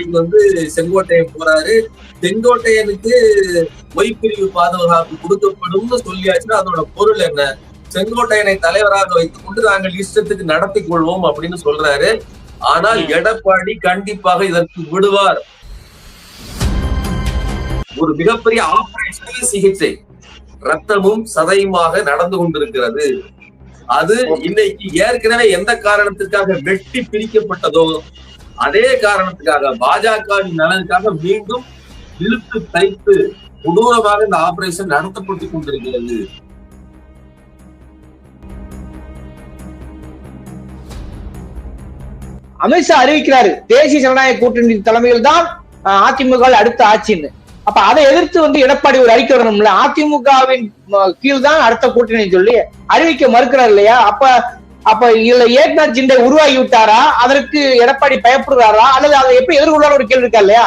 இன்னைக்கு செங்கோட்டையன் போறாரு. செங்கோட்டையனுக்கு மொய்பிரிவு பாதுகாப்பு கொடுக்கப்படும் சொல்லியாச்சுன்னா அதோட பொருள் என்ன? செங்கோட்டையனை தலைவராக வைத்துக் கொண்டு நாங்கள் இஷ்டத்துக்கு நடத்தி கொள்வோம் அப்படின்னு சொல்றாரு. ஆனால் எடப்பாடி கண்டிப்பாக இதற்கு விடுவார். ஒரு மிகப்பெரிய ஆபரேஷனல் சிகிச்சை ரத்தமும் சதையுமாக நடந்து கொண்டிருக்கிறது. அது இன்னைக்கு ஏற்கனவே எந்த காரணத்திற்காக வெட்டி பிரிக்கப்பட்டதோ அதே காரணத்துக்காக பாஜகவின் நலனுக்காக மீண்டும் இழுத்து தைத்து கொடூரமாக இந்த ஆபரேஷன் நடத்தப்பட்டுக் கொண்டிருக்கிறது. அமித்ஷா அறிவிக்கிறாரு தேசிய ஜனநாயக கூட்டணி தலைமையில் தான் அதிமுக அடுத்த ஆட்சின்னு. அப்ப அதை எதிர்த்து எடப்பாடி ஒரு அறிக்கை வரணும்ல, அதிமுகவின் கீழ் தான் அடுத்த கூட்டணி சொல்லி அறிவிக்க மறுக்கிறார் இல்லையா? அப்ப இதுல ஏக்நாத் ஜிண்டே உருவாகி விட்டாரா? அதற்கு எடப்பாடி பயப்படுறாரா? அல்லது அதை எப்படி எதிர்கொள்ளாத ஒரு கேள்வி இருக்கா இல்லையா?